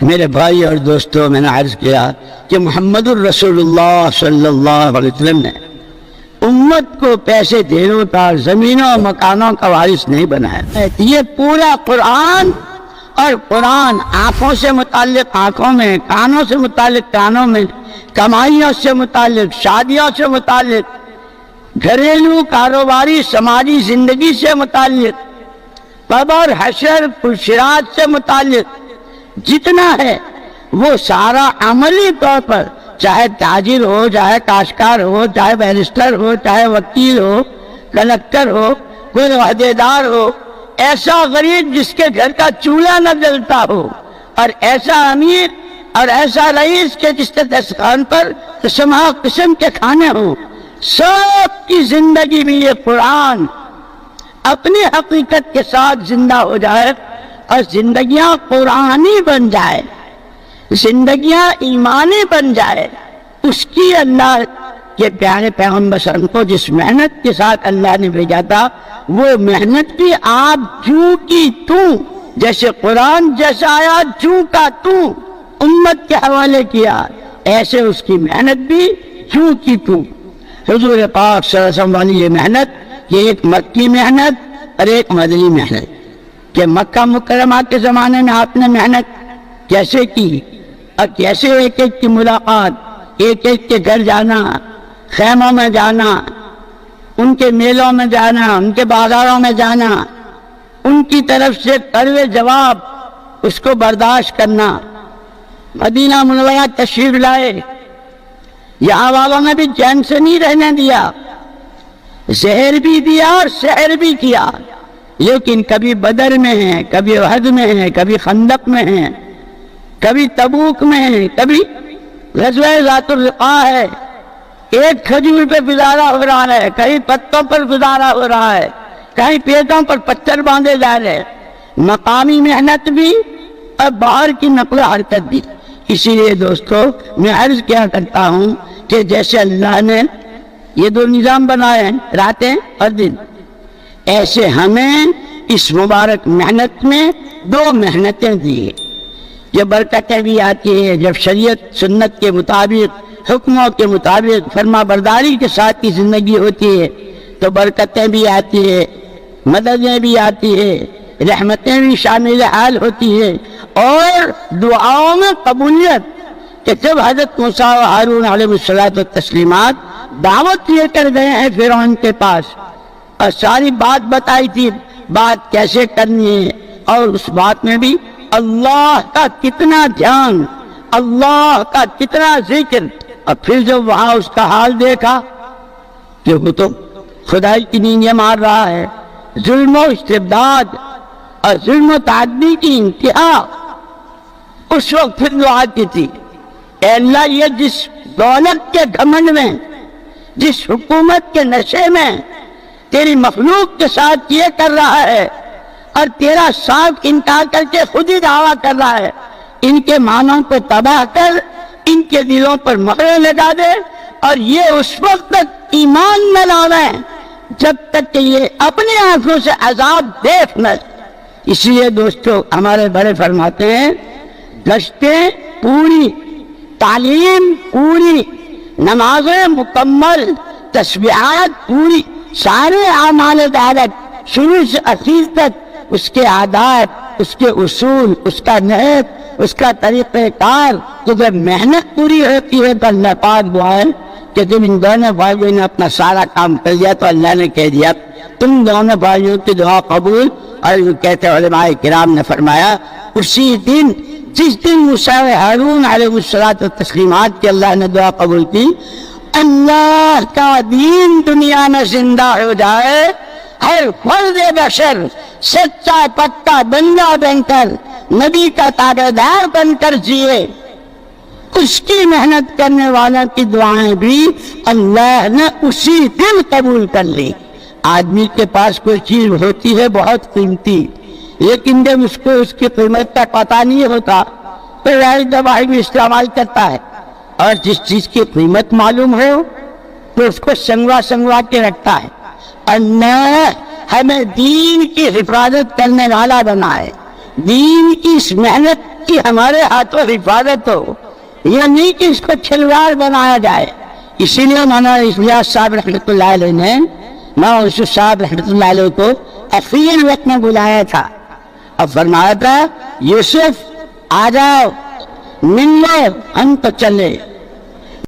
میرے بھائی اور دوستوں، میں نے عرض کیا کہ محمد الرسول اللہ صلی اللہ علیہ وسلم نے امت کو پیسے دیروں کا، زمینوں اور مکانوں کا وارث نہیں بنایا. یہ پورا قرآن، اور قرآن آنکھوں سے متعلق آنکھوں میں، کانوں سے متعلق کانوں میں، کمائیوں سے متعلق، شادیوں سے متعلق، گھریلو کاروباری سماجی زندگی سے متعلق، قبر حشر پرشرات سے متعلق جتنا ہے وہ سارا عملی طور پر، چاہے تاجر ہو، چاہے کاشتکار ہو، چاہے بیرسٹر ہو، چاہے وکیل ہو، کلکٹر ہو، کوئی عہدے دار ہو، ایسا غریب جس کے گھر کا چولہا نہ جلتا ہو، اور ایسا امیر اور ایسا رئیس کے جس کے دسترخوان پر قسم قسم کے کھانے ہوں، سب کی زندگی میں یہ قرآن اپنی حقیقت کے ساتھ زندہ ہو جائے اور زندگیاں قرآنی بن جائے، زندگیاں ایمانی بن جائے. اس کی اللہ کے پیارے پیغمبر صلی اللہ علیہ وسلم کو جس محنت کے ساتھ اللہ نے بھیجا تھا، وہ محنت بھی آپ جوں کی توں، جیسے قرآن جیسا آیا جوں کا توں امت کے حوالے کیا، ایسے اس کی محنت بھی جوں کی توں. حضور پاک صلی اللہ علیہ وسلم والی یہ محنت، یہ ایک مکی محنت اور ایک مدنی محنت، کہ مکہ مکرمہ کے زمانے میں آپ نے محنت کیسے کی، اور کیسے ایک ایک کی ملاقات، ایک ایک کے گھر جانا، خیموں میں جانا، ان کے میلوں میں جانا، ان کے بازاروں میں جانا، ان کی طرف سے کروے جواب اس کو برداشت کرنا. مدینہ منورہ تشریف لائے، یہاں والوں نے بھی چین سے نہیں رہنے دیا، زہر بھی دیا اور سحر بھی کیا، لیکن کبھی بدر میں ہیں، کبھی احد میں ہیں، کبھی خندق میں ہیں، کبھی تبوک میں ہیں، کبھی غزوہ ذات الرقاع ہے. ایک کھجور پہ گزارا ہو رہا ہے، کہیں پتوں پر گزارا ہو رہا ہے، کہیں پیٹوں پر پتھر باندھے جا رہے ہیں. مقامی محنت بھی اور باہر کی نقل و حرکت بھی. اسی لیے دوستو میں عرض کیا کرتا ہوں کہ جیسے اللہ نے یہ دو نظام بنائے ہیں، راتیں اور دن، ایسے ہمیں اس مبارک محنت میں دو محنتیں دی. یہ برکتیں بھی آتی ہیں جب شریعت سنت کے مطابق، حکموں کے مطابق فرما برداری کے ساتھ کی زندگی ہوتی ہے تو برکتیں بھی آتی ہے، مددیں بھی آتی ہے، رحمتیں بھی شامل حال ہوتی ہے، اور دعاؤں میں قبولیت. کہ جب حضرت موسیٰ و ہارون علیہ الصلوۃ والتسلیمات دعوت لے کر گئے ہیں فرعون کے پاس، اور ساری بات بتائی تھی، بات کیسے کرنی ہے، اور اس بات میں بھی اللہ کا کتنا دھیان، اللہ کا کتنا ذکر. اور پھر جب وہاں اس کا حال دیکھا کہ وہ تو خدائی کی نیندیں مار رہا ہے، ظلم و استبداد اور ظلم و تعدی کی انتہا، اس وقت پھر دعا کی تھی، اے اللہ یہ جس دولت کے گھمنڈ میں، جس حکومت کے نشے میں تیری مخلوق کے ساتھ یہ کر رہا ہے، اور تیرا صاف انکار کر کے خود ہی دعویٰ کر رہا ہے، ان کے معنوں کو تباہ کر، ان کے دلوں پر مہریں لگا دے، اور یہ اس وقت تک ایمان نہ لاویں جب تک کہ یہ اپنی آنکھوں سے عذاب دیکھ نہ. اس لیے دوستو ہمارے بڑے فرماتے ہیں، گشتیں پوری، تعلیم پوری، نمازیں مکمل، تسبیحات پوری، سارے اعمال دعوت شروع سے اخیر تک، اس کے آداب، اس کے اصول، اس کا نحو، اس کا طریقہ کار. تو جب محنت پوری ہوتی ہے تو اللہ پاک دعا ہے کہ جب ان دونوں بھائیوں نے اپنا سارا کام کر دیا تو اللہ نے کہہ دیا تم دونوں بھائیوں کی دعا قبول. اور کہتے علماء کرام نے فرمایا اسی دن جس دن موسیٰ و ہارون علیہ الصلوۃ والتسلیمات کی اللہ نے دعا قبول کی، اللہ کا دین دنیا میں زندہ ہو جائے، ہر فرد بشر سچا پکا بندہ بن کر، نبی کا تابعدار بن کر جیے. اس کی محنت کرنے والوں کی دعائیں بھی اللہ نے اسی دن قبول کر لی. آدمی کے پاس کوئی چیز ہوتی ہے بہت قیمتی، لیکن جب اس کو اس کی قیمت کا پتہ نہیں ہوتا تو ظاہر دوائی بھی استعمال کرتا ہے، اور جس چیز کی قیمت معلوم ہو تو اس کو سنگوا کے رکھتا ہے. اللہ ہمیں دین کی حفاظت کرنے والا بنائے، دین کی اس محنت کی ہمارے ہاتھوں حفاظت ہو، یہ نہیں کہ اس کو کھلواڑ بنایا جائے۔ اسی لیے مولانا الیاس صاحب رحمۃ اللہ علیہ نے مولانا یوسف صاحب رحمۃ اللہ علیہ کو اخیر وقت میں بلایا تھا اور فرمایا تھا یوسف آ جاؤ، مل لو، ہم تو چلے۔